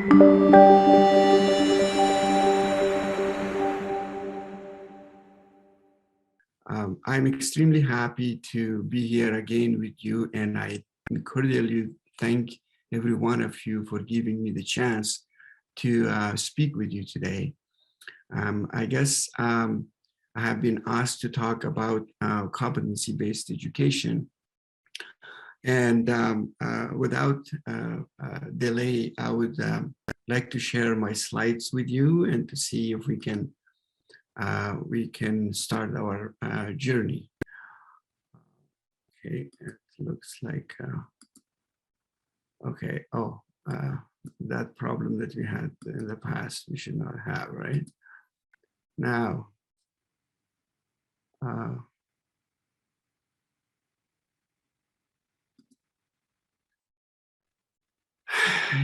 I'm extremely happy to be here again with you, and I cordially thank every one of you for giving me the chance to speak with you today. I guess I have been asked to talk about competency-based education. And without delay, I would like to share my slides with you and to see if we can start our journey. Okay, it looks like, okay, oh, that problem that we had in the past, we should not have, right? Now,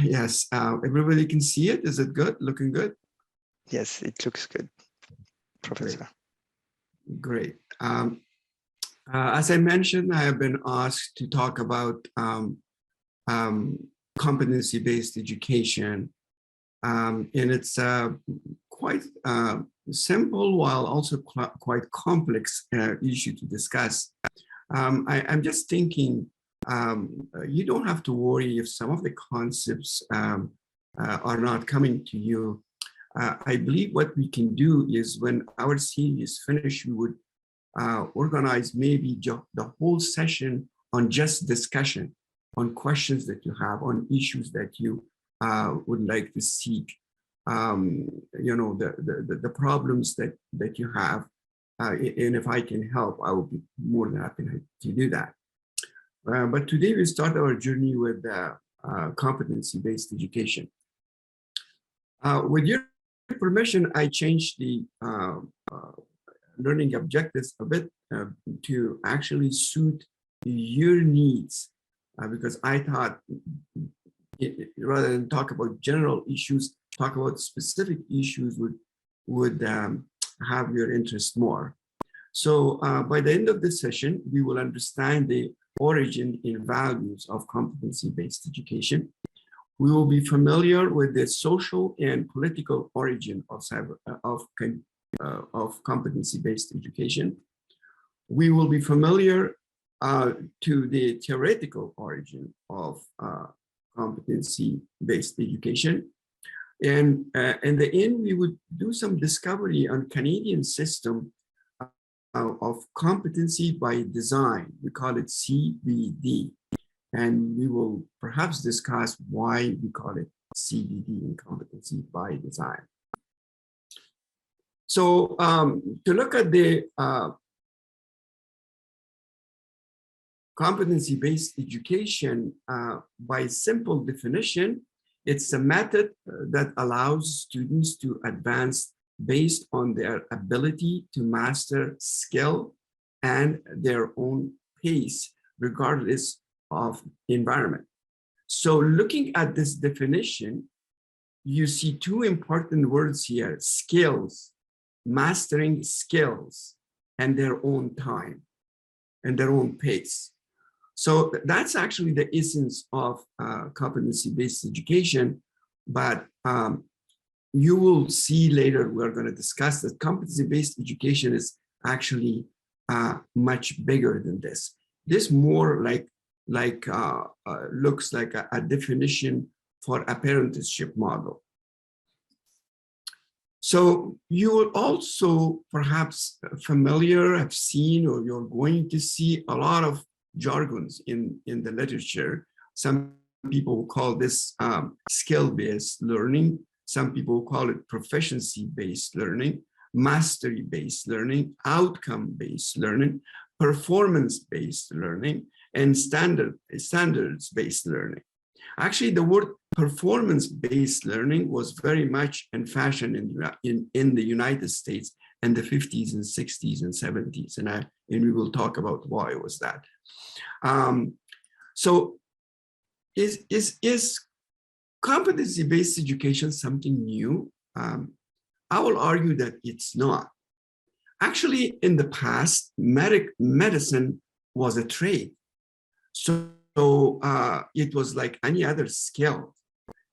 yes, everybody can see it. Is it good? Looking good? Yes, it looks good, Professor. Great. As I mentioned, I have been asked to talk about competency-based education, and it's quite simple while also quite complex issue to discuss. I'm just thinking you don't have to worry if some of the concepts are not coming to you. I believe what we can do is when our series is finished, we would organize maybe the whole session on just discussion on questions that you have, on issues that you would like to seek, you know, the problems that you have. And if I can help, I will be more than happy to do that. But today we start our journey with competency-based education. With your permission, I changed the learning objectives a bit to actually suit your needs, because I thought rather than talk about general issues, talk about specific issues would have your interest more. So by the end of this session, we will understand the origin and values of competency-based education. We will be familiar with the social and political origin of competency-based education. We will be familiar to the theoretical origin of competency-based education. And in the end, we would do some discovery on Canadian system of competency by design. We call it CBD. And we will perhaps discuss why we call it CBD in competency by design. So to look at the competency-based education, by simple definition, it's a method that allows students to advance based on their ability to master skill and their own pace, regardless of environment. So looking at this definition, you see two important words here: skills, mastering skills, and their own time and their own pace. So that's actually the essence of competency-based education. But you will see later, we're going to discuss that competency-based education is actually much bigger than this. This more looks like a definition for apprenticeship model. So you will also perhaps familiar, have seen, or you're going to see a lot of jargons in the literature. Some people call this skill-based learning. Some people call it proficiency-based learning, mastery-based learning, outcome-based learning, performance-based learning, and standards-based learning. Actually, the word performance-based learning was very much in fashion in the United States in the 50s and 60s and 70s, and we will talk about why was that. So is competency-based education something new? I will argue that it's not. Actually, in the past, medicine was a trade. So it was like any other skill.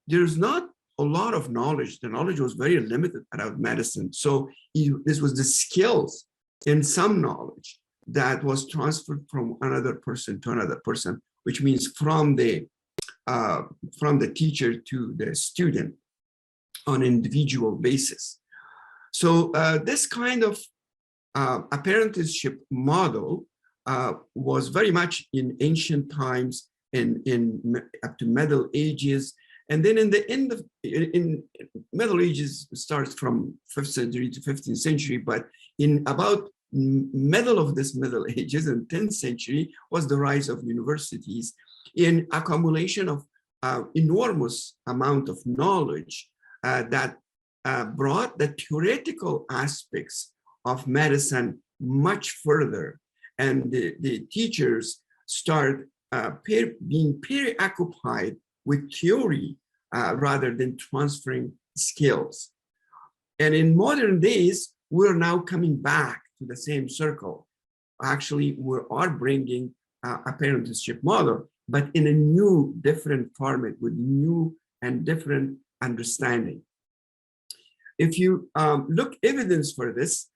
There's not a lot of knowledge. The knowledge was very limited about medicine. So this was the skills and some knowledge that was transferred from another person to another person, which means from the teacher to the student on an individual basis. So this kind of apprenticeship model was very much in ancient times and up to Middle Ages. And then in the end of in Middle Ages starts from 5th century to 15th century, but in about middle of this Middle Ages and 10th century was the rise of universities in accumulation of enormous amount of knowledge that brought the theoretical aspects of medicine much further. And the teachers start being preoccupied with theory rather than transferring skills. And in modern days, we're now coming back to the same circle. Actually, we are bringing apprenticeship model, but in a new, different format with new and different understanding. If you look evidence for this,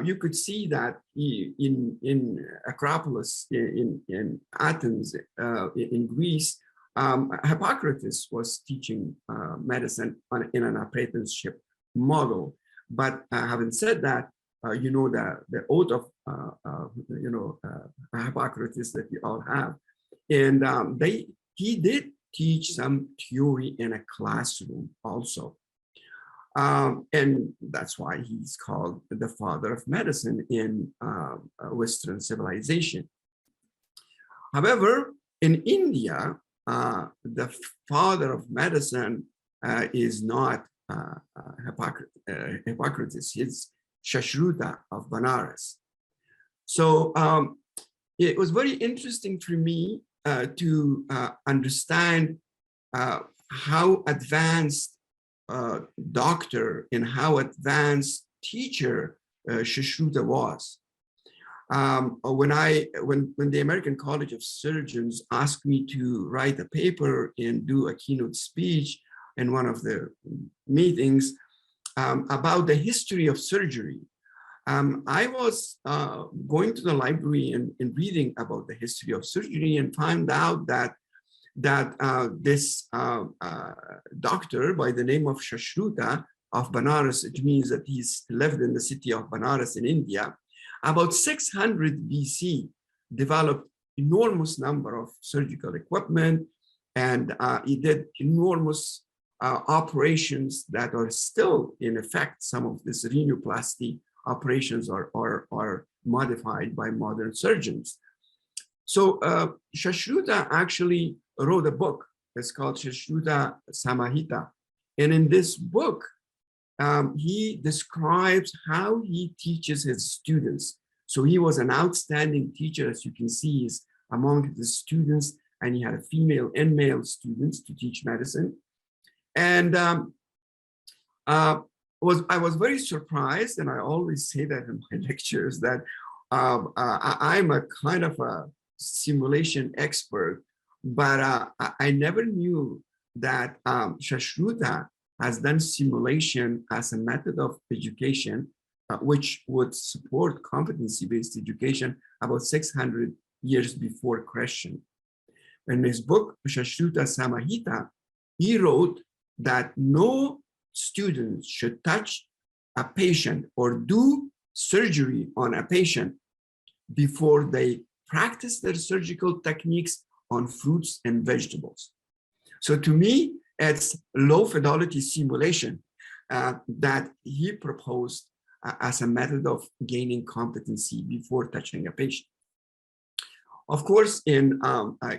you could see that in Acropolis, in Athens, in Greece, Hippocrates was teaching medicine in an apprenticeship model. But having said that, you know, the oath of Hippocrates that we all have, and he did teach some theory in a classroom also. And that's why he's called the father of medicine in Western civilization. However, in India, the father of medicine is not Hippocrates, it's Shashruta of Banaras. So it was very interesting for me to understand how advanced doctor and how advanced teacher Shashruta was. When the American College of Surgeons asked me to write a paper and do a keynote speech in one of the meetings about the history of surgery, I was going to the library and reading about the history of surgery and found out that this doctor by the name of Shashruta of Banaras, it means that he's lived in the city of Banaras in India, about 600 BC, developed enormous number of surgical equipment, and he did enormous operations that are still in effect. Some of this rhinoplasty operations are modified by modern surgeons. So Shashruta actually wrote a book. It's called Shashruta Samahita. And in this book, he describes how he teaches his students. So he was an outstanding teacher, as you can see, is among the students, and he had female and male students to teach medicine. And I was very surprised, and I always say that in my lectures, that I'm a kind of a simulation expert, but I never knew that Shashruta has done simulation as a method of education, which would support competency-based education about 600 years before Christian. In his book, Shashruta Samahita, he wrote that no student should touch a patient or do surgery on a patient before they practice their surgical techniques on fruits and vegetables. So to me, it's low fidelity simulation that he proposed as a method of gaining competency before touching a patient. Of course, in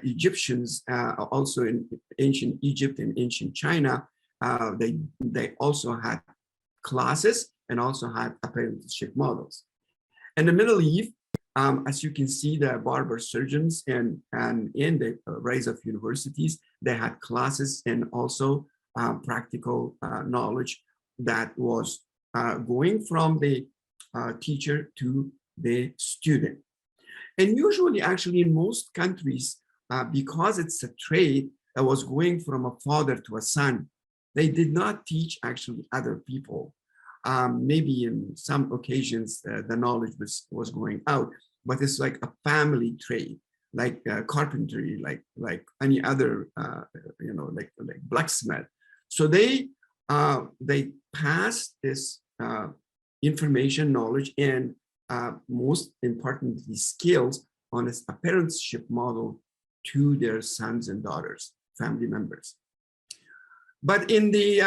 Egyptians, also in ancient Egypt and ancient China, they also had classes and also had apprenticeship models. In the Middle East, as you can see, the barber surgeons and in the rise of universities, they had classes and also practical knowledge that was going from the teacher to the student. And usually, actually, in most countries, because it's a trade that was going from a father to a son, They did not teach actually other people. Maybe in some occasions the knowledge was going out, but it's like a family trade, like carpentry, like any other, like blacksmith. So they passed this information, knowledge, and most importantly, skills on this apprenticeship model to their sons and daughters, family members. But in the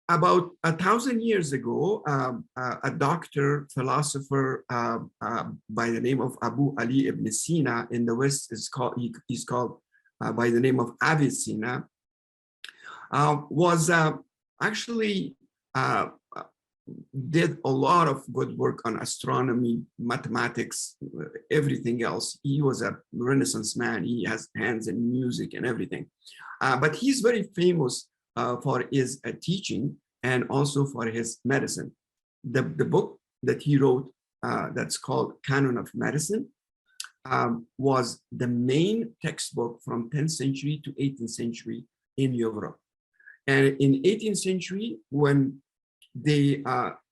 about 1,000 years ago, a doctor, philosopher by the name of Abu Ali ibn Sina in the West he's called by the name of Avicenna, was actually did a lot of good work on astronomy, mathematics, everything else. He was a Renaissance man. He has hands in music and everything. But he's very famous for his teaching and also for his medicine. The book that he wrote that's called Canon of Medicine was the main textbook from 10th century to 18th century in Europe. And in 18th century, when the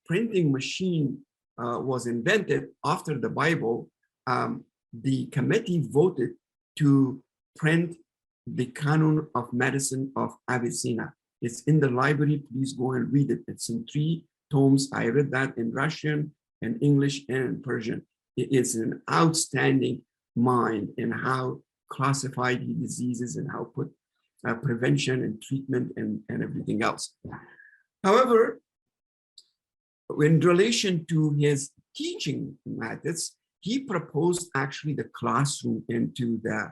printing machine was invented after the Bible, the committee voted to print the Canon of Medicine of Avicenna. It's in the library. Please go and read it. It's in 3 tomes. I read that in Russian and English and Persian. It is an outstanding mind in how classified the diseases and how put prevention and treatment and everything else. However, in relation to his teaching methods, he proposed actually the classroom into the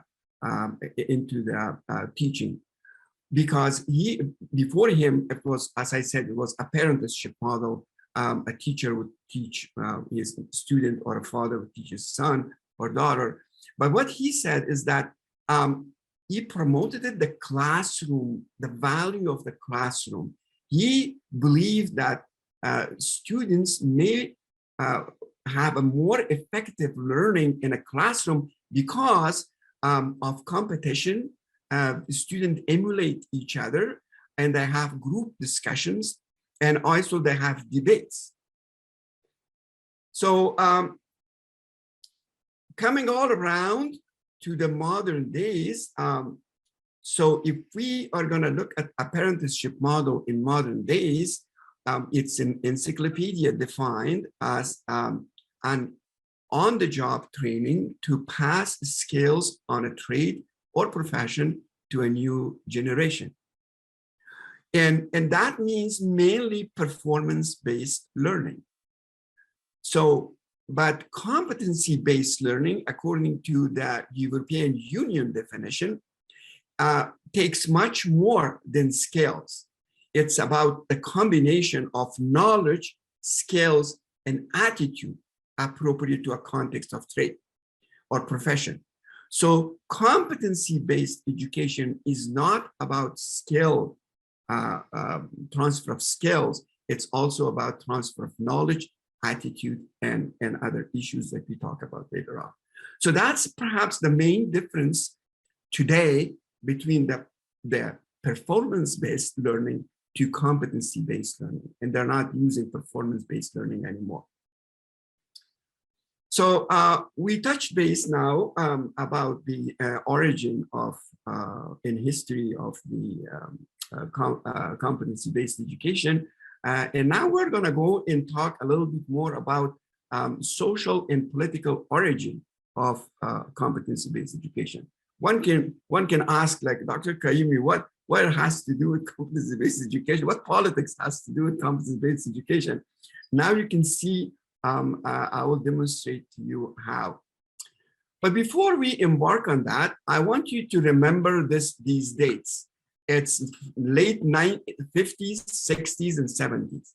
teaching, because before him, it was, as I said, it was apprenticeship model. A teacher would teach his student, or a father would teach his son or daughter. But what he said is that he promoted the classroom, the value of the classroom. He believed that students may have a more effective learning in a classroom because of competition. Students emulate each other, and they have group discussions, and also they have debates. So coming all around to the modern days, so if we are going to look at apprenticeship model in modern days, it's an encyclopedia defined as an on-the-job training to pass skills on a trade or profession to a new generation. And that means mainly performance-based learning. So, but competency-based learning, according to the European Union definition, takes much more than skills. It's about the combination of knowledge, skills, and attitude appropriate to a context of trade or profession. So competency-based education is not about skill, transfer of skills. It's also about transfer of knowledge, attitude, and other issues that we talk about later on. So that's perhaps the main difference today between the performance-based learning to competency-based learning, and they're not using performance-based learning anymore. So we touched base now about the origin of, in history of the competency-based education. And now we're gonna go and talk a little bit more about social and political origin of competency-based education. One can ask, like, Dr. Qayumi, what it has to do with competency-based education? What politics has to do with competency-based education? Now you can see, I will demonstrate to you how. But before we embark on that, I want you to remember these dates. It's late 50s, 60s, and 70s.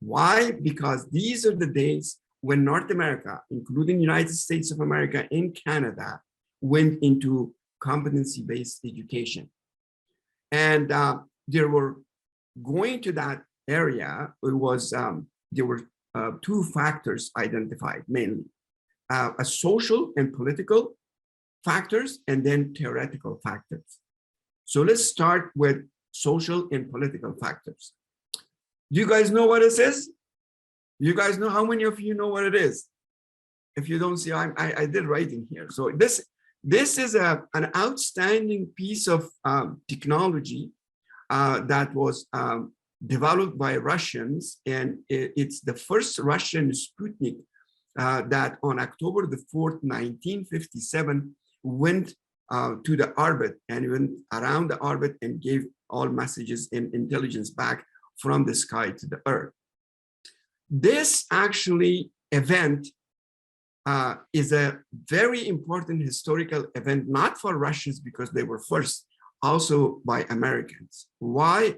Why? Because these are the days when North America, including United States of America and Canada, went into competency-based education. And there were, going to that area, it was, there were 2 factors identified mainly, a social and political factors, and then theoretical factors. So let's start with social and political factors. Do you guys know what this is? You guys know? How many of you know what it is? If you don't see, I did writing here. So this is an outstanding piece of technology that was developed by Russians, and it's the first Russian Sputnik that on October the 4th, 1957, went to the orbit and went around the orbit and gave all messages and intelligence back from the sky to the Earth. This actually event is a very important historical event, not for Russians because they were first, also by Americans. Why?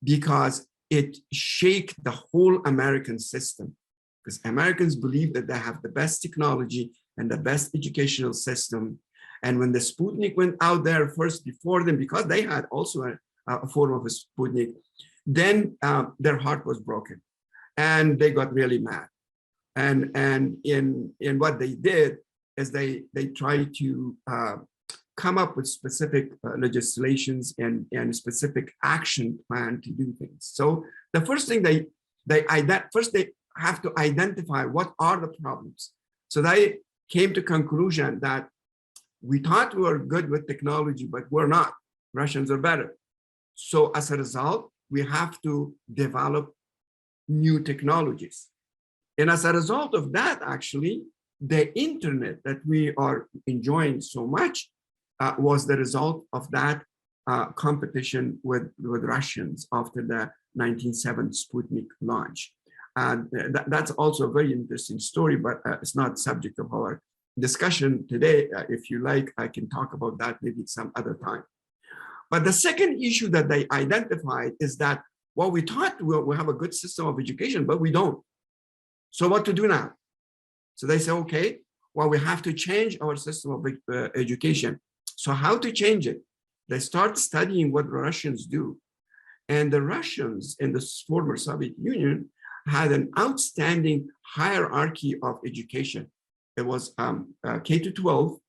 Because it shook the whole American system. Because Americans believe that they have the best technology and the best educational system. And when the Sputnik went out there first before them, because they had also a form of a Sputnik, then their heart was broken and they got really mad. And in what they did is they tried to come up with specific legislations and specific action plan to do things. So the first thing they have to identify what are the problems. So they came to conclusion that we thought we were good with technology, but we're not. Russians are better. So as a result, we have to develop new technologies. And as a result of that, actually, the internet that we are enjoying so much was the result of that competition with Russians after the 1970 Sputnik launch. That's also a very interesting story, but it's not subject of our discussion today. If you like, I can talk about that maybe some other time. But the second issue that they identified is that, well, we thought we have a good system of education, but we don't. So what to do now? So they say, okay, well, we have to change our system of education. So how to change it? They start studying what Russians do. And the Russians in the former Soviet Union had an outstanding hierarchy of education. It was K to 12.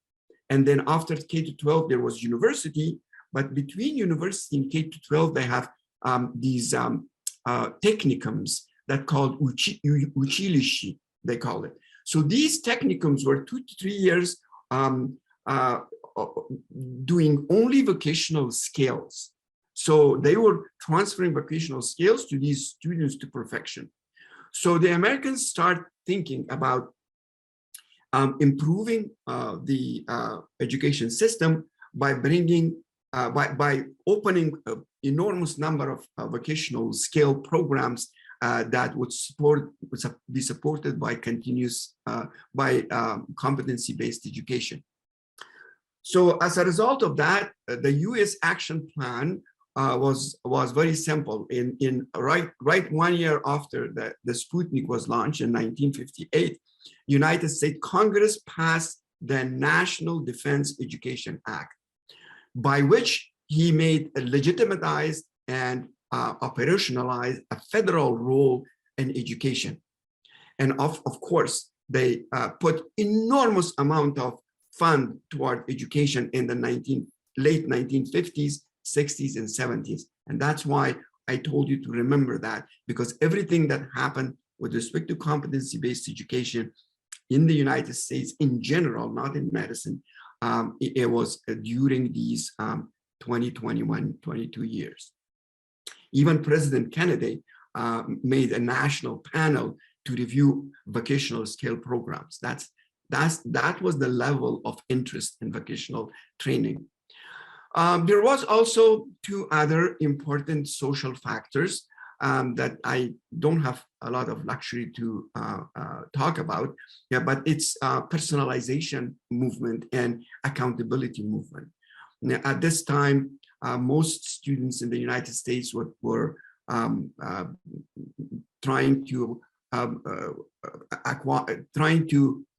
And then after K to 12, there was university. But between university and K to 12, they have these technicums that called uchilishi, they call it. So these technicums were 2 to 3 years doing only vocational skills. So they were transferring vocational skills to these students to perfection. So the Americans start thinking about improving the education system by bringing, by opening an enormous number of vocational skill programs that would be supported by competency-based education. So as a result of that, the U.S. action plan was very simple. Right 1 year after the Sputnik was launched in 1958, United States Congress passed the National Defense Education Act, by which he made a legitimatized and operationalized a federal role in education. And of course, they put enormous amount of fund toward education in the late 1950s, 60s, and 70s. And that's why I told you to remember that, because everything that happened with respect to competency-based education in the United States in general, not in medicine, it was during these 22 years. Even President Kennedy made a national panel to review vocational skill programs. That was the level of interest in vocational training. There was also 2 other important social factors that I don't have a lot of luxury to talk about, but it's personalization movement and accountability movement. Now, at this time, most students in the United States were trying to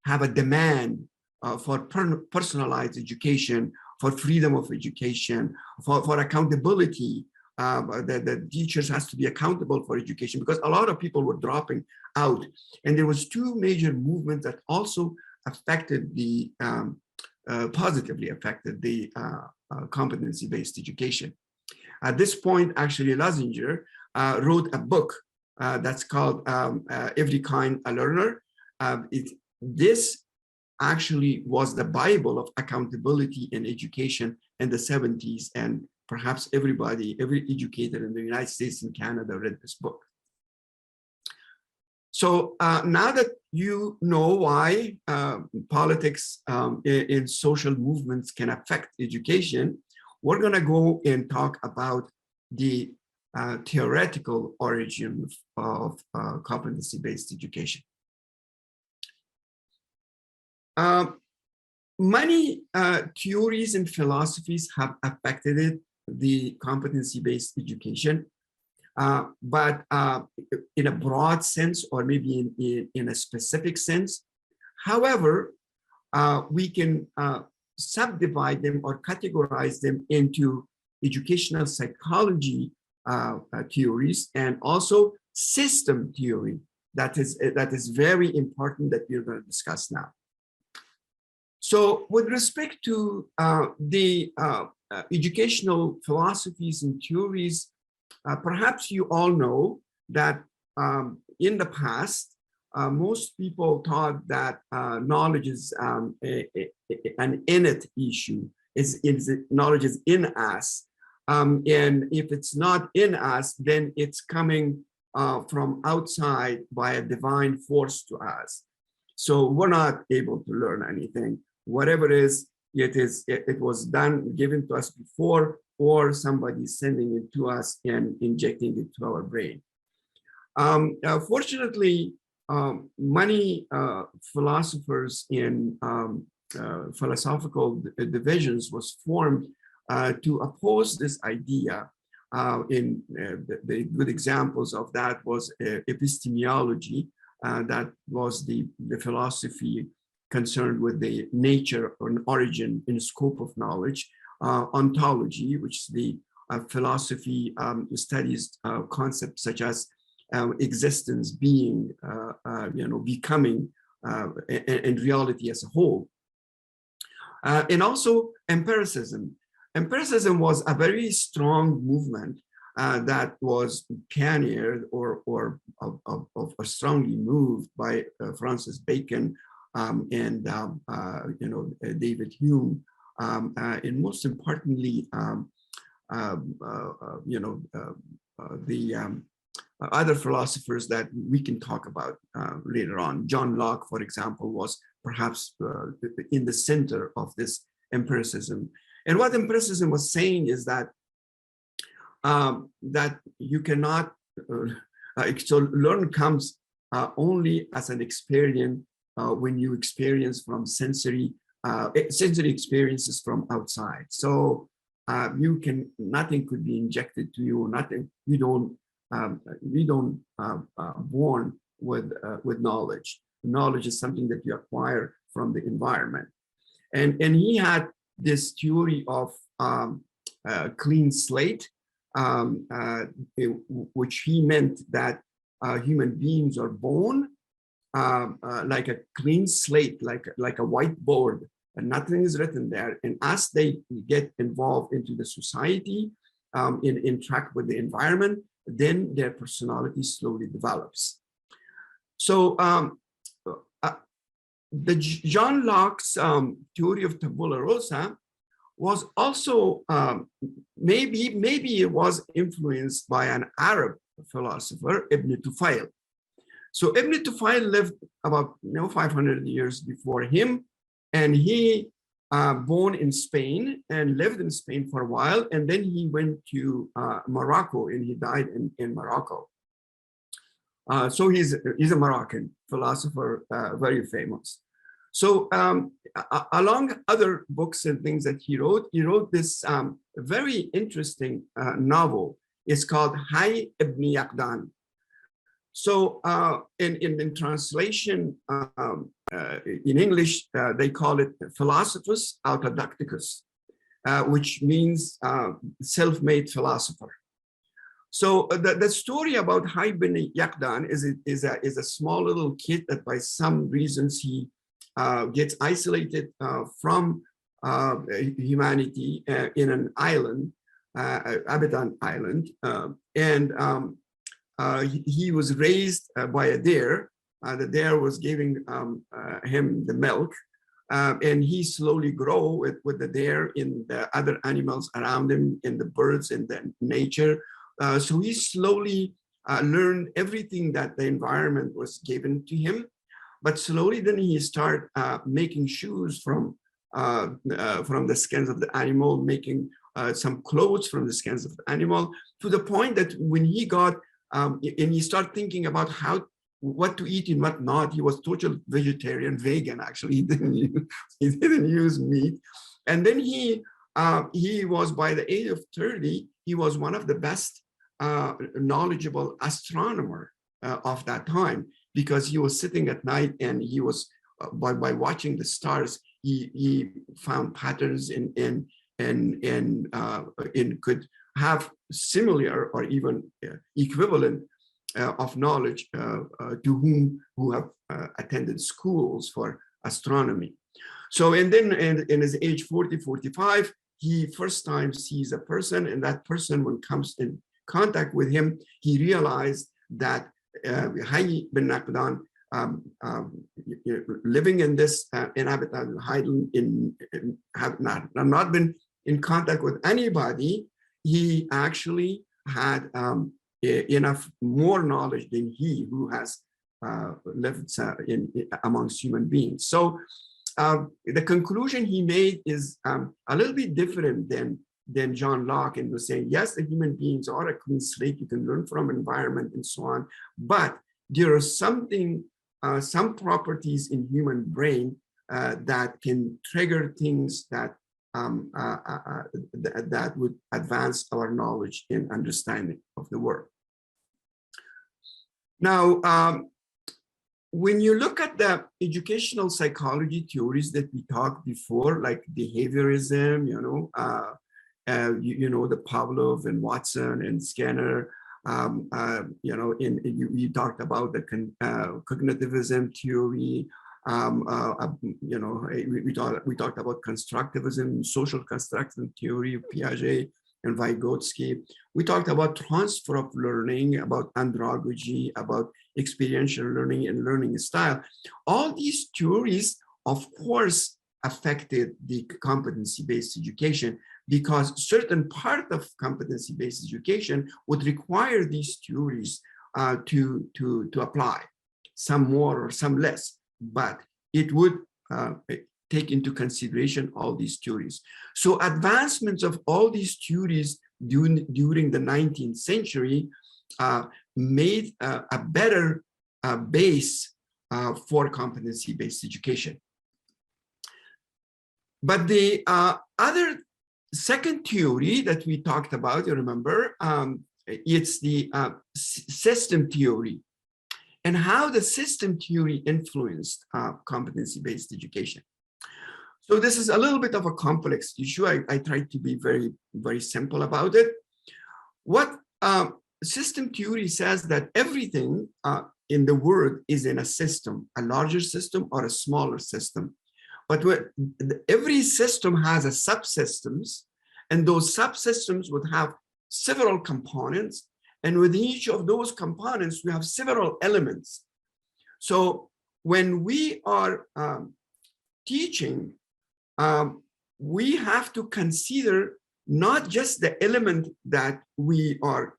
have a demand for personalized education, for freedom of education, for accountability. The teachers has to be accountable for education, because a lot of people were dropping out. And there was 2 major movements that also affected the, positively affected the competency-based education. At this point, actually, Lazinger wrote a book that's called Every Kind a Learner. This actually was the Bible of accountability in education in the 70s, and perhaps every educator in the United States and Canada read this book. So now that you know why politics in social movements can affect education, we're going to go and talk about the theoretical origin of competency-based education. Many theories and philosophies have affected the competency-based education, but in a broad sense, or maybe in a specific sense. However, we can subdivide them or categorize them into educational psychology theories and also system theory. That is very important that we're going to discuss now. So with respect to the educational philosophies and theories, perhaps you all know that in the past, most people thought that knowledge is an innate issue. Knowledge is in us. And if it's not in us, then it's coming from outside by a divine force to us. So we're not able to learn anything. Whatever it was done, given to us before, or somebody sending it to us and injecting it to our brain. Fortunately, many philosophers in philosophical divisions was formed to oppose this idea. The good examples of that was epistemology, that was the philosophy concerned with the nature or origin and scope of knowledge. Ontology, which is the philosophy studies concepts such as existence, being, becoming, and reality as a whole. And also empiricism. Empiricism was a very strong movement that was pioneered or strongly moved by Francis Bacon and David Hume, and most importantly, the other philosophers that we can talk about later on. John Locke, for example, was perhaps in the center of this empiricism. And what empiricism was saying is that that you cannot, so learn comes only as an experience when you experience from sensory experiences from outside. So nothing could be injected to you. Nothing. We don't born with knowledge. Knowledge is something that you acquire from the environment. And he had this theory of clean slate, which he meant that human beings are born like a clean slate, like a whiteboard, and nothing is written there. And as they get involved into the society, interact with the environment, then their personality slowly develops. So the John Locke's theory of tabula rasa was also maybe it was influenced by an Arab philosopher, Ibn Tufayl. So Ibn Tufayl lived about 500 years before him, and he born in Spain and lived in Spain for a while, and then he went to Morocco and he died in Morocco. So he's a Moroccan philosopher, very famous. So along other books and things that he wrote this very interesting novel. It's called Hayy ibn Yaqdan. So in translation, in English, they call it Philosophus Autodacticus, which means self-made philosopher. So the story about Hayy ibn Yaqdan is a small little kid that by some reasons he gets isolated from humanity in an island, Abadan Island, he was raised by a deer. The deer was giving him the milk, and he slowly grew with the deer in the other animals around him, in the birds, in the nature. So he slowly learned everything that the environment was given to him. But slowly then he started making shoes from the skins of the animal, making some clothes from the skins of the animal, to the point that when he got, and he started thinking about what to eat and what not. He was total vegetarian, vegan, actually. He didn't use meat. And then he was, by the age of 30, he was one of the best knowledgeable astronomer of that time, because he was sitting at night and he was, by watching the stars, he found patterns and could have similar or even equivalent of knowledge to who have attended schools for astronomy. So, and then in his age 40, 45, he first time sees a person, and that person, when comes in contact with him, he realized that Hayy bin Naqdan, living in this inhabited island, have not been in contact with anybody. He actually had enough more knowledge than he who has lived amongst human beings. So the conclusion he made is a little bit different than John Locke, and was saying, yes, the human beings are a clean slate, you can learn from environment and so on, but there is something, some properties in human brain that can trigger things that that would advance our knowledge and understanding of the world. Now, when you look at the educational psychology theories that we talked before, like behaviorism, the Pavlov and Watson and Skinner, we talked about the cognitivism theory. We talked about constructivism, social constructivism theory, Piaget and Vygotsky. We talked about transfer of learning, about andragogy, about experiential learning and learning style. All these theories, of course, affected the competency-based education, because certain part of competency-based education would require these theories to apply, some more or some less, but it would take into consideration all these theories. So advancements of all these theories during the 19th century made a better base for competency-based education. But the other second theory that we talked about, you remember, it's the system theory, and how the system theory influenced competency-based education. So this is a little bit of a complex issue. I tried to be very, very simple about it. What system theory says that everything in the world is in a system, a larger system or a smaller system. But every system has a subsystems, and those subsystems would have several components. And with each of those components, we have several elements. So when we are teaching, we have to consider not just the element that we are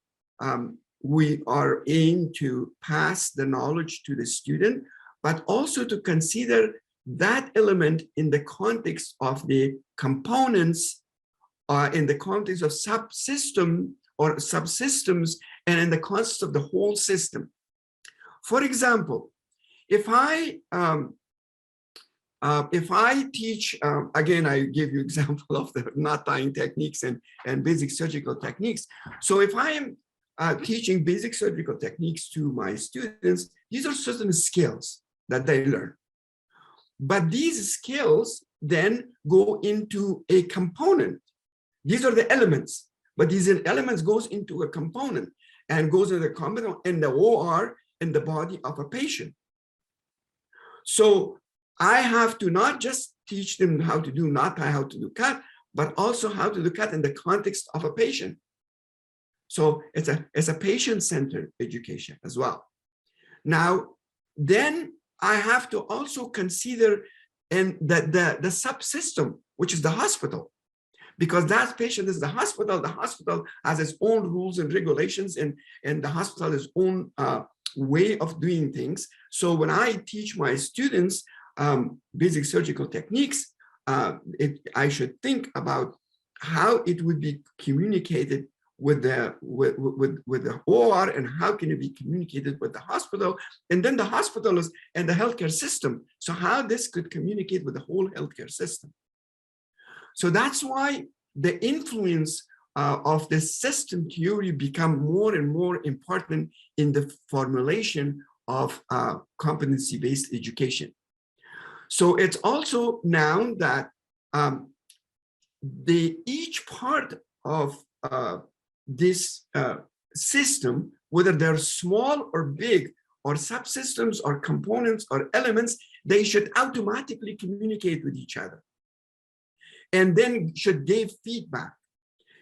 aimed to pass the knowledge to the student, but also to consider that element in the context of the components, in the context of subsystem or subsystems, and in the context of the whole system. For example, if I teach, again, I give you example of the knot tying techniques and basic surgical techniques. So if I am teaching basic surgical techniques to my students, these are certain skills that they learn. But these skills then go into a component. These are the elements, but these elements goes into a component and goes into the component in the OR in the body of a patient. So I have to not just teach them how to do, not how to do cut, but also how to do cut in the context of a patient. So it's a patient-centered education as well. Now, then I have to also consider the subsystem, which is the hospital, because that patient is the hospital. The hospital has its own rules and regulations, and the hospital has its own way of doing things. So when I teach my students basic surgical techniques, I should think about how it would be communicated with the OR, and how can it be communicated with the hospital, and then the hospitals and the healthcare system. So how this could communicate with the whole healthcare system. So that's why the influence of the system theory become more and more important in the formulation of competency-based education. So it's also now that each part of this system, whether they're small or big, or subsystems or components or elements, they should automatically communicate with each other, and then should give feedback.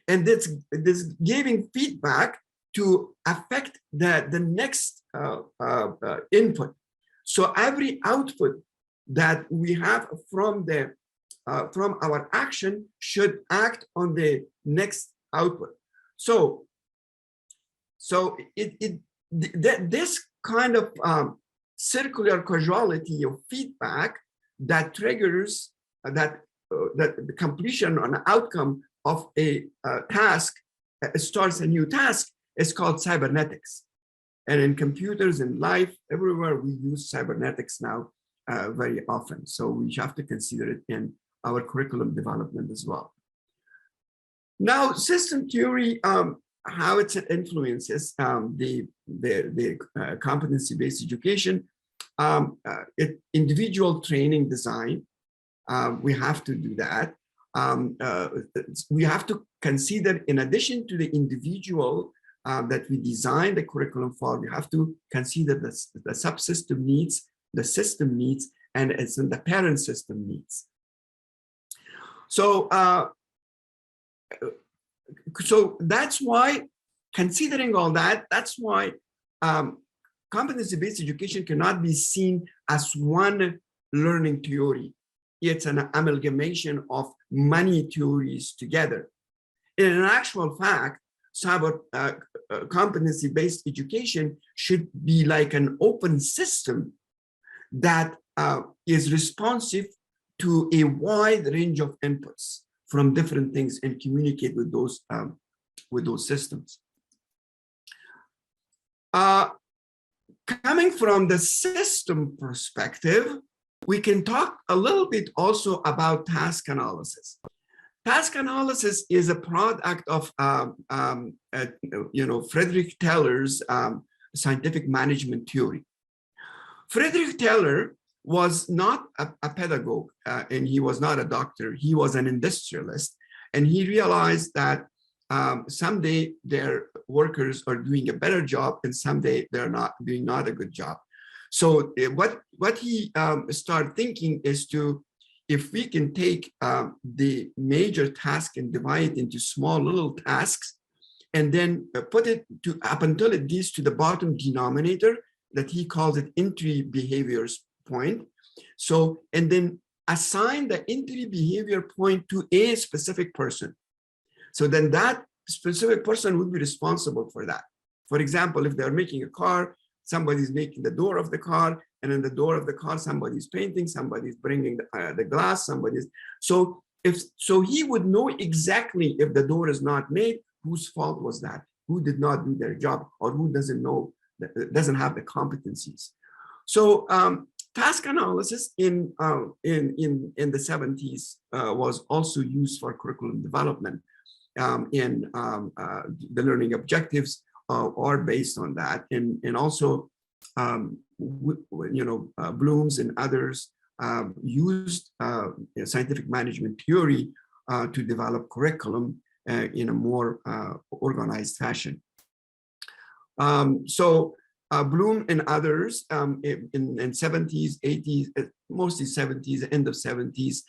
And this giving feedback to affect the next input. So every output that we have from our action should act on the next output. So this kind of circular causality of feedback that triggers that the completion or an outcome of a task starts a new task is called cybernetics. And in computers, in life, everywhere we use cybernetics now very often. So we have to consider it in our curriculum development as well. Now, system theory, how it influences the competency-based education, individual training design. We have to do that. We have to consider, in addition to the individual that we design the curriculum for, we have to consider the subsystem needs, the system needs, and the parent system needs. So, so that's why, considering all that, that's why competency-based education cannot be seen as one learning theory. It's an amalgamation of many theories together. In actual fact, competency-based education should be like an open system that is responsive to a wide range of inputs from different things and communicate with those systems. Coming from the system perspective, we can talk a little bit also about task analysis. Task analysis is a product of Frederick Taylor's scientific management theory. Frederick Taylor was not a pedagogue, and he was not a doctor. He was an industrialist, and he realized that someday their workers are doing a better job, and someday they're not doing a good job. So what he started thinking is if we can take the major task and divide it into small little tasks, and then put it up until it gets to the bottom denominator that he calls it entry behaviors point. So, and then assign the entry behavior point to a specific person. So then that specific person would be responsible for that. For example, if they're making a car, somebody's making the door of the car, and in the door of the car, somebody's painting, somebody's bringing the glass, somebody's. So he would know exactly if the door is not made, whose fault was that, who did not do their job, or who doesn't know, doesn't have the competencies. So task analysis in the 70s was also used for curriculum development. The learning objectives are based on that, and also Bloom's and others used scientific management theory to develop curriculum in a more organized fashion. So Bloom and others in 70s, 80s, mostly 70s, end of 70s,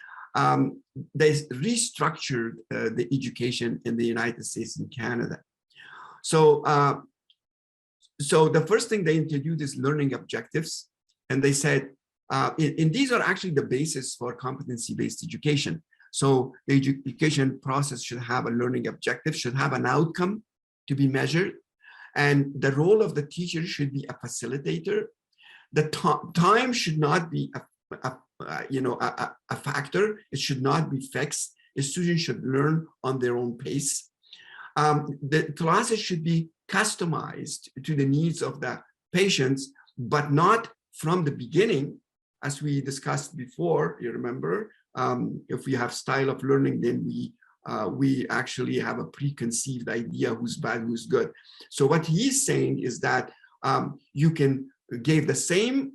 they restructured the education in the United States and Canada. So, so the first thing they introduced is learning objectives. And they said, and these are actually the basis for competency-based education. So the education process should have a learning objective, should have an outcome to be measured. And the role of the teacher should be a facilitator. The time should not be a factor. It should not be fixed. The students should learn on their own pace. The classes should be customized to the needs of the patients, but not from the beginning, as we discussed before. You remember, if we have style of learning, then we actually have a preconceived idea who's bad, who's good. So what he's saying is that you can give the same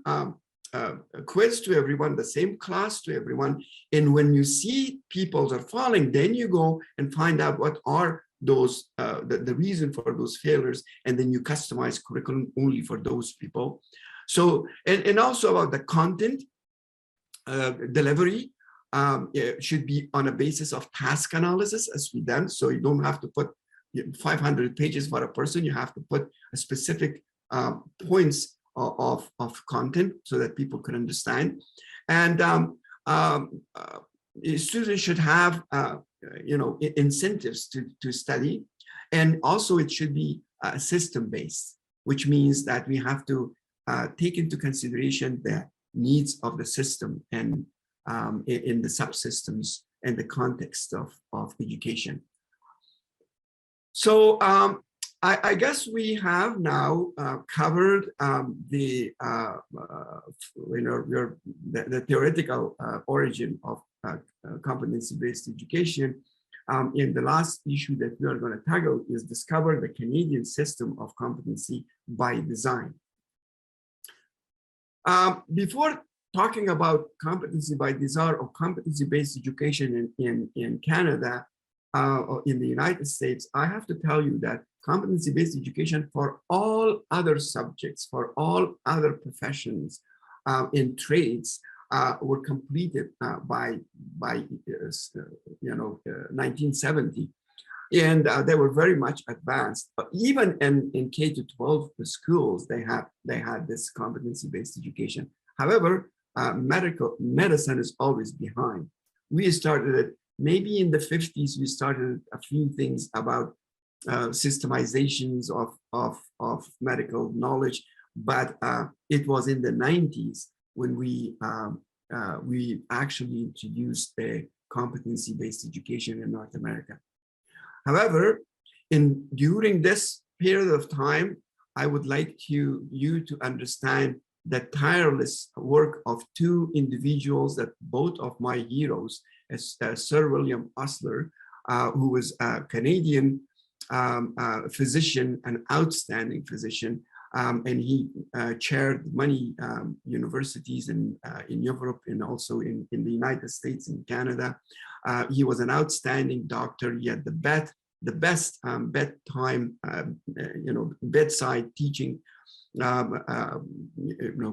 quiz to everyone, the same class to everyone, and when you see people are falling, then you go and find out what are those the reason for those failures, and then you customize curriculum only for those people. So and also about the content delivery. It should be on a basis of task analysis, as we done. So you don't have to put 500 pages for a person. You have to put a specific points of content so that people can understand. And students should have incentives to study. And also it should be system-based, which means that we have to take into consideration the needs of the system and in the subsystems and the context of education. So I guess we have now covered the theoretical origin of competency-based education. In the last issue that we are going to tackle is discover the Canadian system of competency by design. Before talking about competency by design or competency-based education in Canada or in the United States, I have to tell you that competency-based education for all other subjects, for all other professions in trades were completed by 1970. And they were very much advanced. But even in K-12 schools, they had this competency-based education. However, medicine is always behind. We started it maybe in the 50s. We started a few things about systemizations of medical knowledge, but it was in the 90s when we actually introduced the competency-based education in North America. However, during this period of time, I would like you to understand the tireless work of two individuals, that both of my heroes, as Sir William Osler, who was a Canadian physician, an outstanding physician, and he chaired many universities in Europe and also in the United States and Canada. He was an outstanding doctor. He had the best bedtime, bedside teaching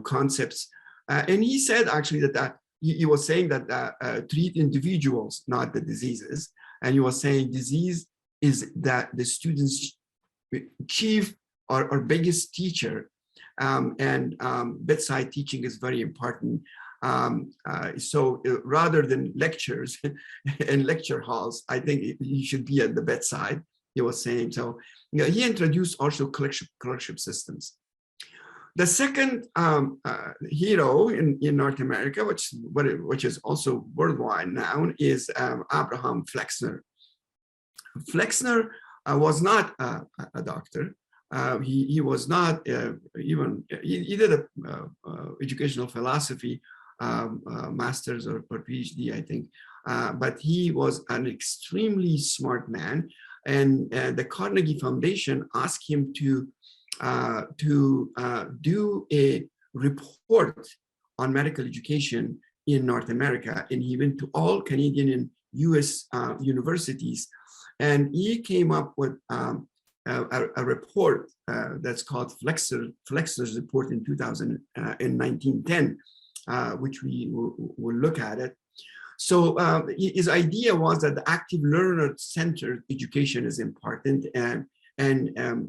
concepts. And he said actually that he was saying that treat individuals, not the diseases. And he was saying disease is that the students' chief or biggest teacher, and bedside teaching is very important. So rather than lectures in lecture halls, I think you should be at the bedside, he was saying. So he introduced also clerkship systems. The second hero in North America, which is also worldwide now, is Abraham Flexner. Flexner was not a doctor. He was not he did a educational philosophy master's or PhD, I think, but he was an extremely smart man, and the Carnegie Foundation asked him to do a report on medical education in North America, and he went to all Canadian and US universities, and he came up with a report that's called Flexner's report in 1910. which we will look at it. So his idea was that the active learner-centered education is important, and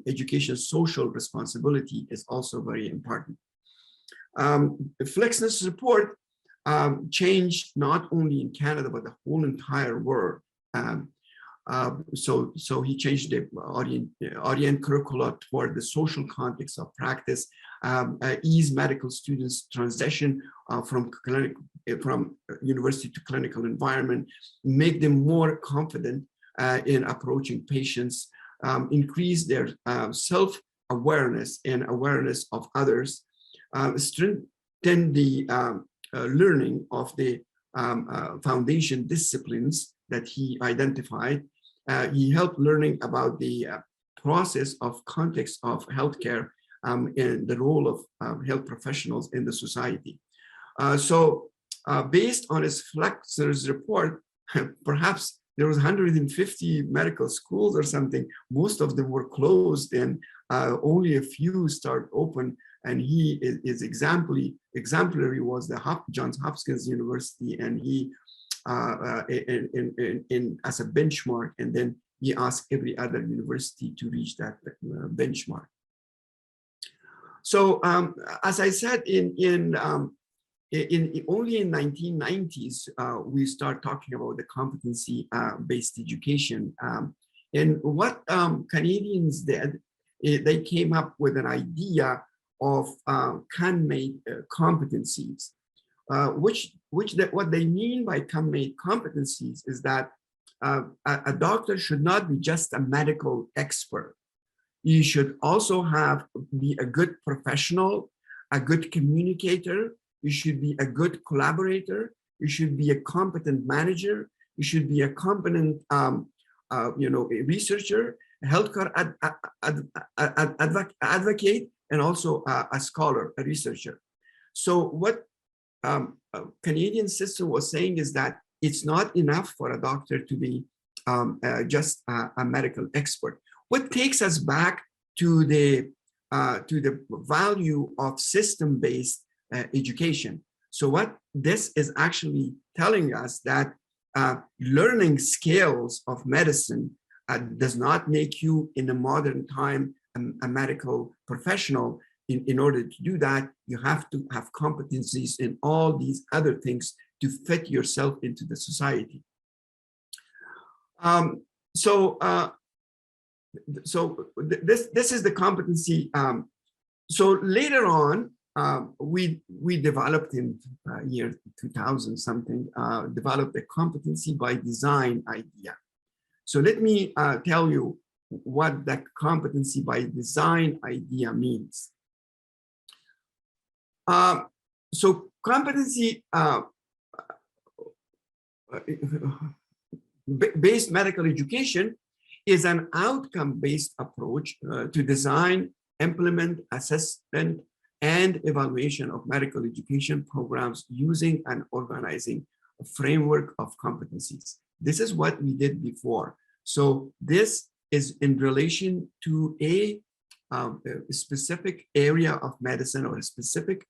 education's social responsibility is also very important. Flexner's report changed not only in Canada, but the whole entire world. So he changed the orient curricula toward the social context of practice, ease medical students' transition from university to clinical environment, make them more confident in approaching patients, increase their self-awareness and awareness of others, strengthen the learning of the foundation disciplines that he identified. He helped learning about the process of context of healthcare and the role of health professionals in the society. Based on his Flexner's report, perhaps there was 150 medical schools or something. Most of them were closed, and only a few started open. And he is exemplary was the Johns Hopkins University, and he as a benchmark, and then he asked every other university to reach that benchmark. So as I said, only in 1990s, we start talking about the competency-based education. And what Canadians did, they came up with an idea of CAN-made competencies, what they mean by CAN-made competencies is that a doctor should not be just a medical expert. You should also be a good professional, a good communicator. You should be a good collaborator. You should be a competent manager. You should be a competent, researcher, a healthcare advocate, and also a scholar, a researcher. So what Canadian system was saying is that it's not enough for a doctor to be just a medical expert. What takes us back to the value of system-based education. So what this is actually telling us that learning skills of medicine does not make you in the modern time a medical professional. In order to do that, you have to have competencies in all these other things to fit yourself into the society. This is the competency. So later on, we developed in year 2000 something, developed a competency by design idea. So let me tell you what that competency by design idea means. So competency based medical education is an outcome-based approach to design, implement, assessment, and evaluation of medical education programs using and organizing a framework of competencies. This is what we did before. So this is in relation to a specific area of medicine or a specific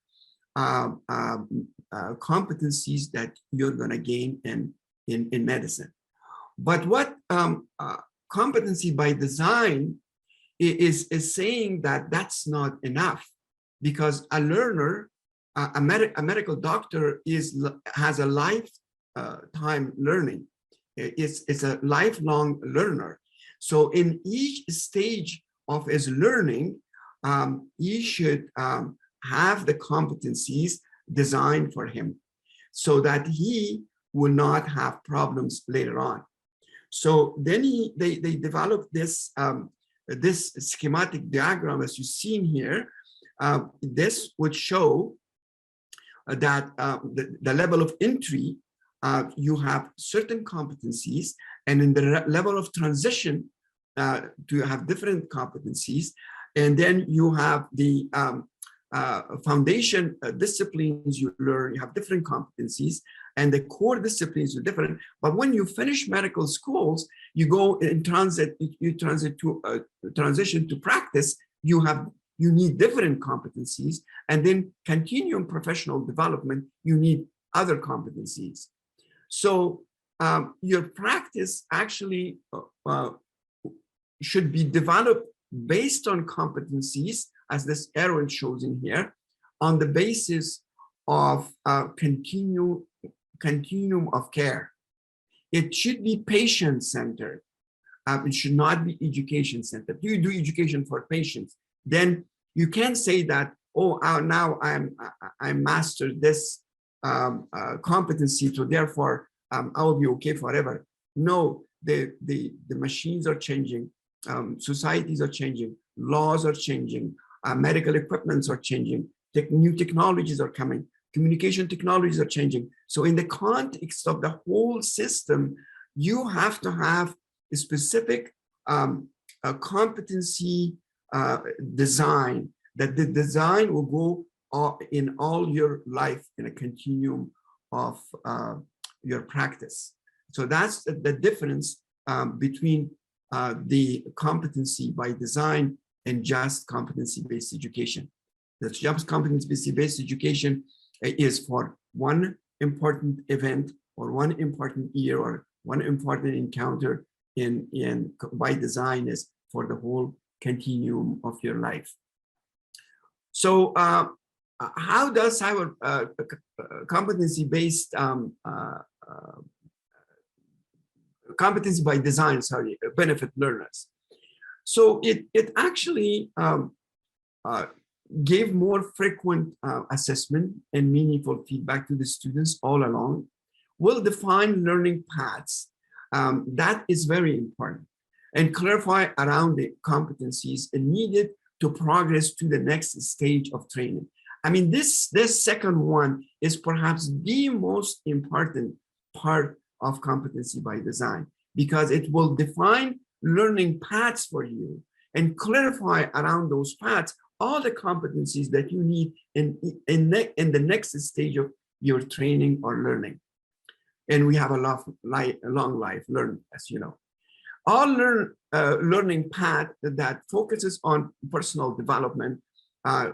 competencies that you're going to gain in medicine. But what competency by design is saying that that's not enough, because a learner, a medical doctor has a lifetime learning. It's a lifelong learner. So in each stage of his learning, he should have the competencies designed for him so that he will not have problems later on. So then they developed this, this schematic diagram, as you've seen here. This would show that the level of entry, you have certain competencies, and in the level of transition, to have different competencies, and then you have the foundation disciplines you learn, you have different competencies, and the core disciplines are different. But when you finish medical schools, you go in transit, you transition to practice, you have you need different competencies. And then continuum professional development, you need other competencies. So your practice actually should be developed based on competencies, as this arrow shows in here, on the basis of continuum of care. It should be patient-centered. It should not be education-centered. You do education for patients, then you can't say that, oh, now I mastered this competency, so therefore I will be okay forever. No, the machines are changing, societies are changing, laws are changing, medical equipments are changing, new technologies are coming, communication technologies are changing. So in the context of the whole system, you have to have a specific competency design, that the design will go in all your life in a continuum of your practice. So that's the difference between the competency by design and just competency-based education. The just competency-based education is for one important event or one important year or one important encounter by design, is for the whole continuum of your life. So how does our competency-based competency by design, benefit learners? So it actually gave more frequent assessment and meaningful feedback to the students all along. Well-defined learning paths, that is very important, and clarify around the competencies needed to progress to the next stage of training. I mean, this second one is perhaps the most important part of competency by design, because it will define learning paths for you and clarify around those paths all the competencies that you need in the next stage of your training or learning. And we have a long life learning, as you know. All learning path that focuses on personal development,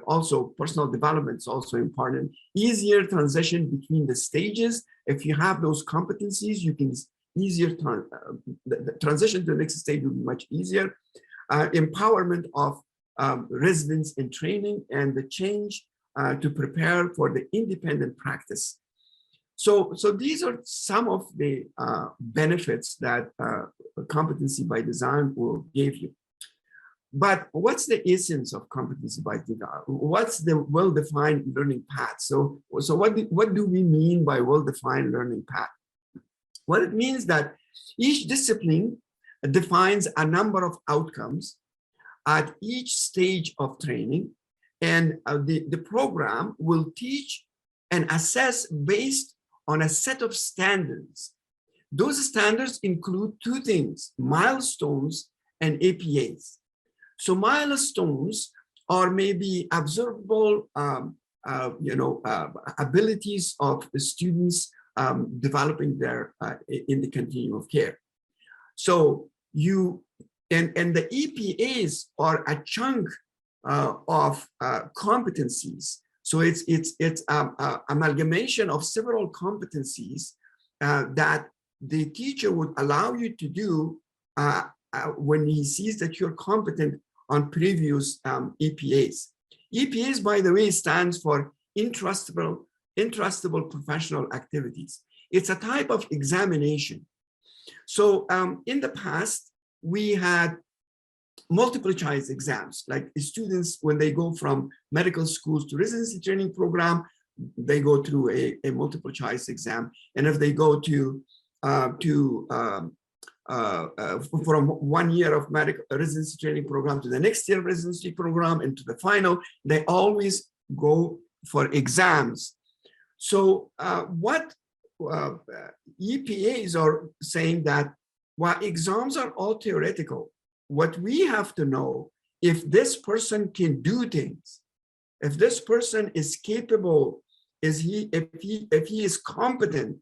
also personal development is also important. Easier transition between the stages. If you have those competencies, you can the transition to the next stage will be much easier. Empowerment of residents in training and the change to prepare for the independent practice. So these are some of the benefits that competency by design will give you. But what's the essence of competency by design? What's the well-defined learning path? So what do we mean by well-defined learning path? Well, it means that each discipline defines a number of outcomes at each stage of training, and the program will teach and assess based on a set of standards. Those standards include two things: milestones and APAs. So milestones are maybe observable abilities of the students developing their in the continuum of care. So and the EPAs are a chunk of competencies. So it's amalgamation of several competencies that the teacher would allow you to do when he sees that you're competent on previous EPAs. EPAs, by the way, stands for entrustable professional activities. It's a type of examination. So in the past, we had multiple choice exams, like students, when they go from medical schools to residency training program, they go through a multiple choice exam. And if they go from 1 year of medical residency training program to the next year residency program and to the final, they always go for exams. So what EPAs are saying that while exams are all theoretical, what we have to know, if this person can do things, if this person is capable, if he is competent.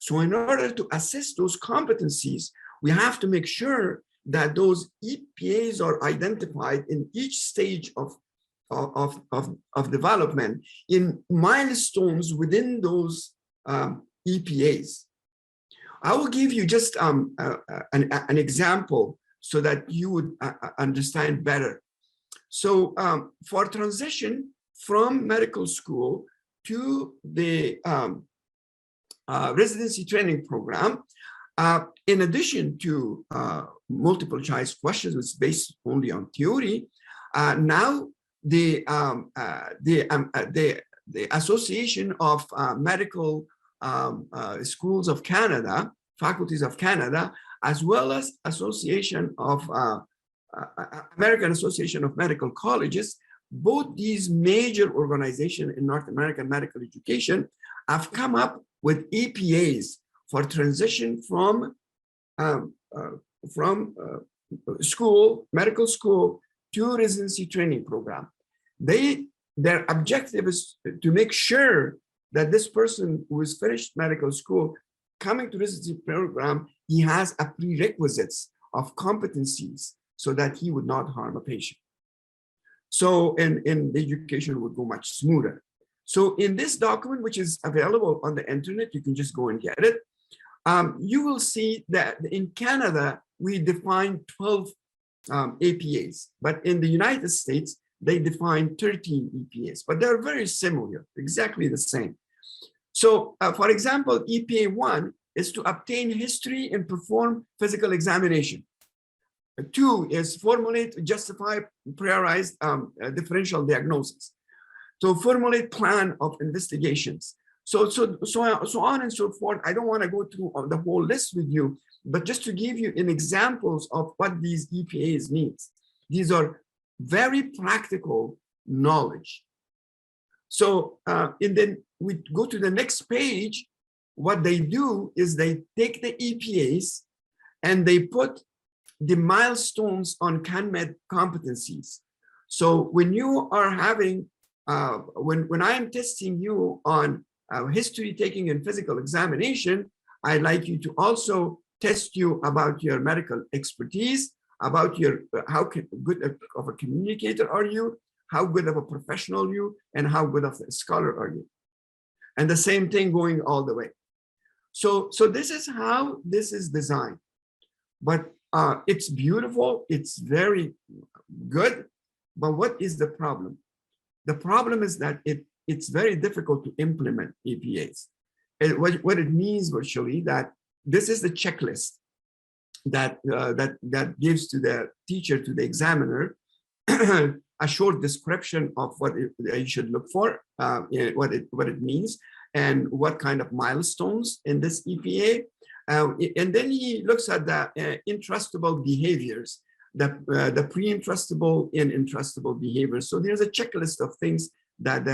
So in order to assess those competencies, we have to make sure that those EPAs are identified in each stage of of development in milestones within those EPAs. I will give you just an example so that you would understand better. So for transition from medical school to the residency training program, in addition to multiple choice questions, which is based only on theory, now the Association of Medical Schools of Canada, Faculties of Canada, as well as Association of American Association of Medical Colleges, both these major organizations in North American medical education have come up with EPAs for transition from medical school to residency training program. Their objective is to make sure that this person who has finished medical school coming to residency program, he has a prerequisites of competencies so that he would not harm a patient. So, and the education would go much smoother. So in this document, which is available on the internet, you can just go and get it. You will see that in Canada, we define 12 APAs, but in the United States, they define 13 EPAs, but they're very similar, exactly the same. So for example, EPA 1 is to obtain history and perform physical examination. 2 is formulate, justify, prioritize differential diagnosis. So formulate plan of investigations. So on and so forth. I don't want to go through the whole list with you, but just to give you an examples of what these EPAs means. These are very practical knowledge. So and then we go to the next page. What they do is they take the EPAs and they put the milestones on CanMed competencies. So when you are having, when I am testing you on history taking and physical examination, I'd like you to also test you about your medical expertise, about your how good of a communicator are you, how good of a professional are you, and how good of a scholar are you. And the same thing going all the way. So this is how this is designed. But it's beautiful, it's very good, but what is the problem? The problem is that it's very difficult to implement EPAs. And what it means virtually that this is the checklist that that gives to the teacher, to the examiner, a short description of what you should look for, what it means, and what kind of milestones in this EPA. And then he looks at the entrustable behaviors, the pre-entrustable and entrustable behaviors. So there's a checklist of things that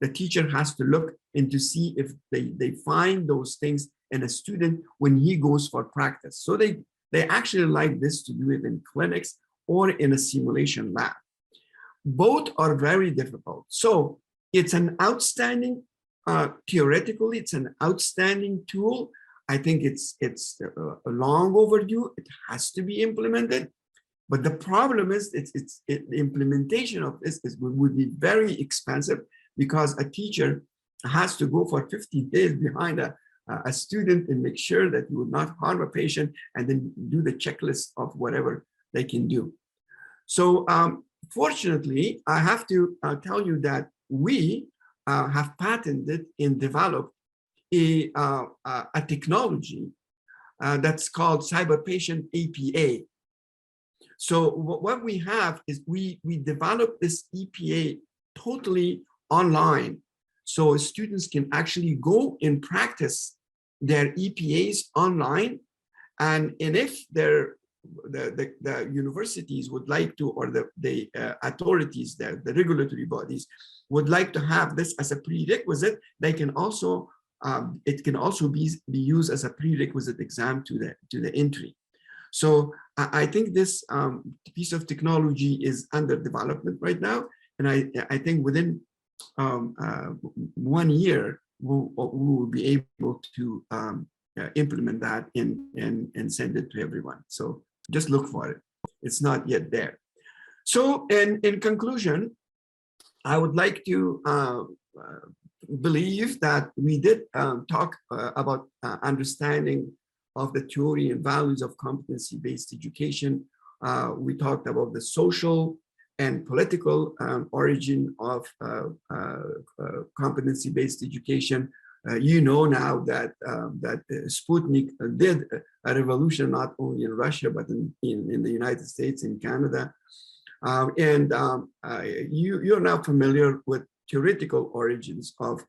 the teacher has to look in to see if they find those things in a student when he goes for practice. So they actually like this to do it in clinics or in a simulation lab. Both are very difficult. So it's an outstanding, theoretically, it's an outstanding tool. I think it's long overdue. It has to be implemented. But the problem is the implementation of this would be very expensive because a teacher has to go for 50 days behind a student and make sure that he would not harm a patient and then do the checklist of whatever they can do. So fortunately, I have to tell you that we have patented and developed a technology that's called CyberPatient APA. So what we have is we developed this EPA totally online. So students can actually go and practice their EPAs online. And if the universities would like to, or the authorities, the regulatory bodies would like to have this as a prerequisite, they can also, it can also be used as a prerequisite exam to the entry. So I think this piece of technology is under development right now. And I think within 1 year, we will be able to implement that and send it to everyone. So just look for it. It's not yet there. So in conclusion, I would like to believe that we did talk about understanding of the theory and values of competency-based education. We talked about the social and political origin of competency-based education. You know now that that Sputnik did a revolution not only in Russia but in the United States, in Canada, you're now familiar with theoretical origins of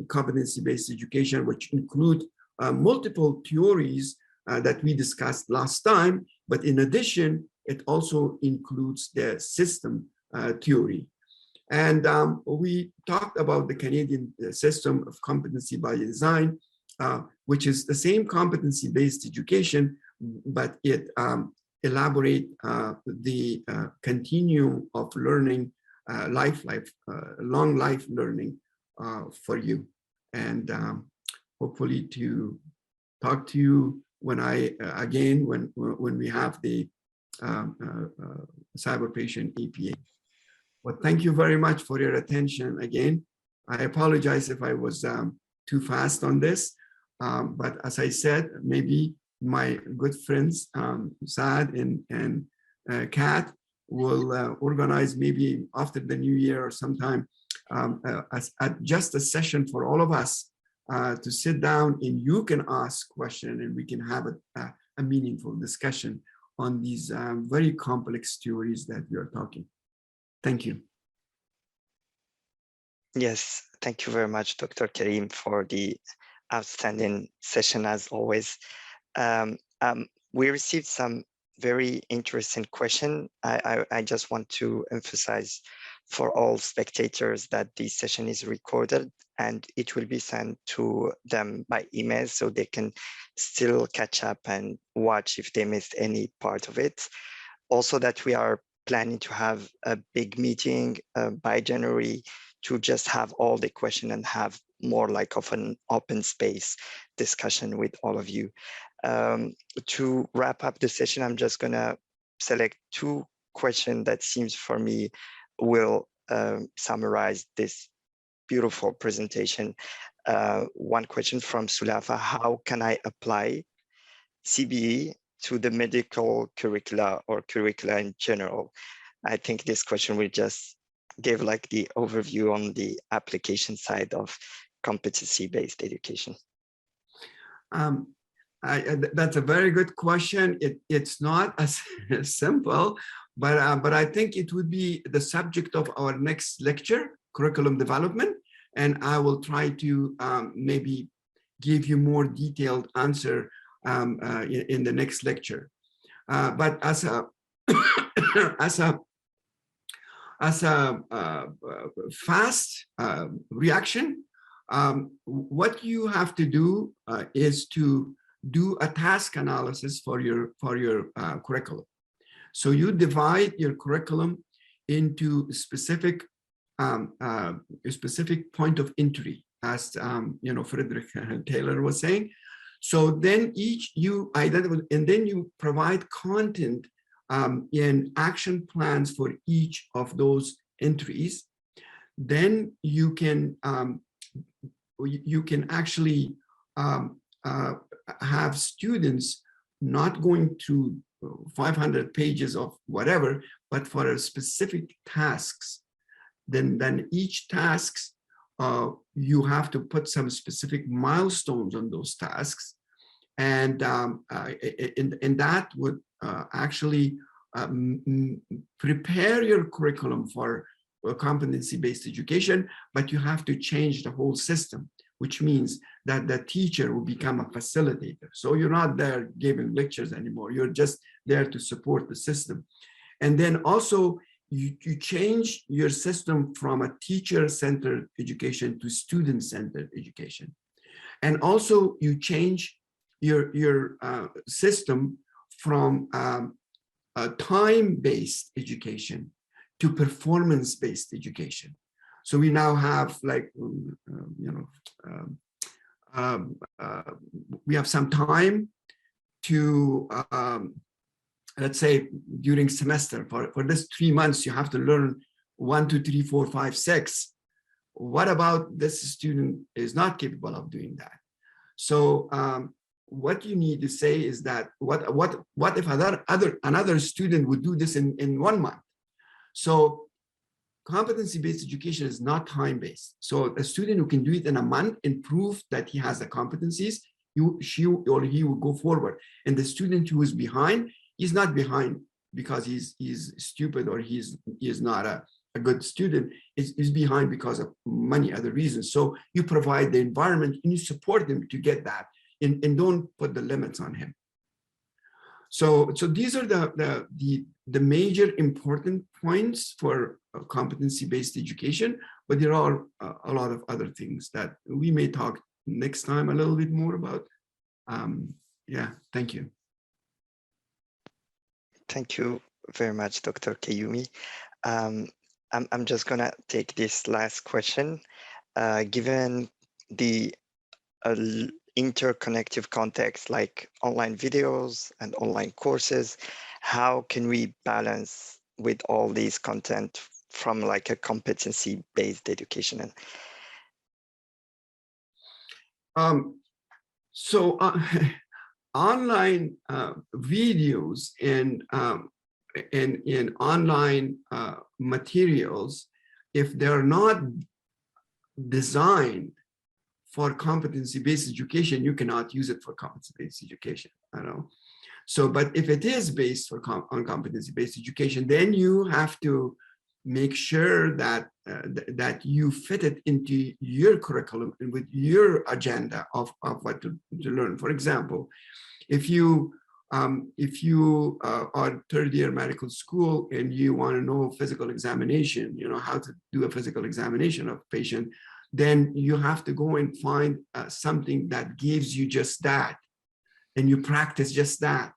competency-based education, which include multiple theories that we discussed last time. But in addition, it also includes the system theory. And we talked about the Canadian system of competency by design, which is the same competency-based education, but it elaborate the continuum of learning, long life learning for you. And hopefully to talk to you when when we have the CyberPatient EPA. Well, thank you very much for your attention again. I apologize if I was too fast on this, but as I said, maybe my good friends, Saad and Kat, will organize maybe after the new year or sometime just a session for all of us to sit down and you can ask questions and we can have a meaningful discussion on these very complex theories that we are talking. Thank you. Yes, thank you very much, Dr. Karim, for the outstanding session as always. We received some very interesting question. I just want to emphasize for all spectators that this session is recorded and it will be sent to them by email so they can still catch up and watch if they missed any part of it. Also that we are planning to have a big meeting by January to just have all the questions and have more like of an open space discussion with all of you. To wrap up the session, I'm just gonna select two questions that seems for me will summarize this beautiful presentation. One question from Sulafa: how can I apply CBE to the medical curricula or curricula in general? I think this question will just give like the overview on the application side of competency-based education. That's a very good question. It's not as simple, but I think it would be the subject of our next lecture, curriculum development, and I will try to maybe give you more detailed answer in the next lecture. But as a fast reaction, what you have to do is to do a task analysis for your curriculum. So you divide your curriculum into specific point of entry, as Frederick Taylor was saying. So then you identify, and then you provide content in action plans for each of those entries. Then you can actually have students not going through 500 pages of whatever, but for a specific tasks. Then each tasks, you have to put some specific milestones on those tasks, and that would actually prepare your curriculum for competency-based education, but you have to change the whole system, which means that the teacher will become a facilitator. So you're not there giving lectures anymore. You're just there to support the system. And then also you change your system from a teacher-centered education to student-centered education. And also you change your system from a time-based education to performance-based education. So we now have like, we have some time to, let's say during semester, for this 3 months, you have to learn 1, 2, 3, 4, 5, 6. What about this student is not capable of doing that? So what you need to say is that what if another student would do this in 1 month? So competency-based education is not time-based. So a student who can do it in a month and prove that he has the competencies, she or he will go forward. And the student who is behind, he's not behind because he's stupid or he is not a good student, is behind because of many other reasons. So you provide the environment and you support them to get that, and don't put the limits on him. So these are the major important points for competency-based education, but there are a lot of other things that we may talk next time a little bit more about. Yeah, thank you. Thank you very much, Dr. Qayumi. I'm just gonna take this last question. Given the interconnective context like online videos and online courses, how can we balance with all these content from like a competency-based education? Online videos and online materials, if they're not designed for competency-based education, you cannot use it for competency-based education. I know. So, but if it is based on competency-based education, then you have to make sure that that you fit it into your curriculum and with your agenda of what to learn. For example, if you are third-year medical school and you want to know physical examination, you know how to do a physical examination of a patient, then you have to go and find something that gives you just that, and you practice just that.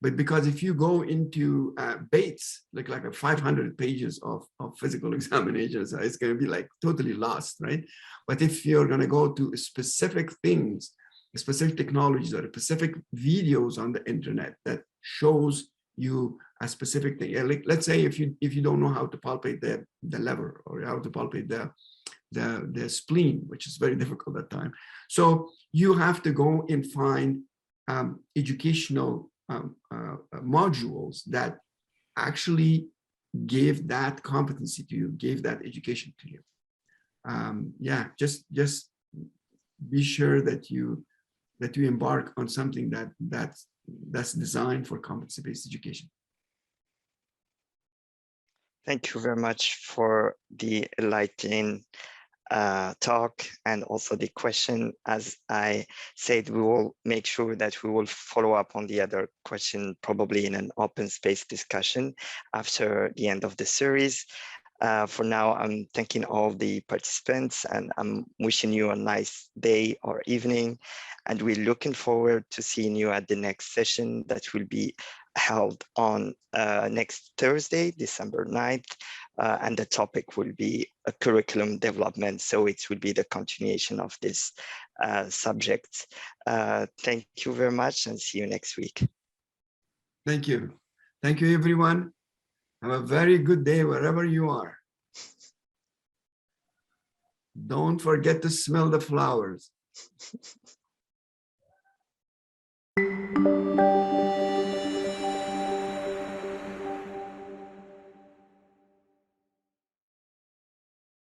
But because if you go into Bates, like 500 pages of physical examinations, it's going to be like totally lost, right? But if you're going to go to specific things, specific technologies or specific videos on the internet that shows you a specific thing, like let's say if you don't know how to palpate the liver or how to palpate the spleen, which is very difficult at time. So you have to go and find educational modules that actually give that competency to you, give that education to you. Yeah, just be sure that you embark on something that's designed for competency-based education. Thank you very much for the enlightening talk and also the question. As I said, we will make sure that we will follow up on the other question, probably in an open space discussion after the end of the series. For now, I'm thanking all the participants and I'm wishing you a nice day or evening. And we're looking forward to seeing you at the next session that will be held on next Thursday, December 9th. And the topic will be a curriculum development. So it will be the continuation of this subject. Thank you very much and see you next week. Thank you. Thank you, everyone. Have a very good day wherever you are. Don't forget to smell the flowers.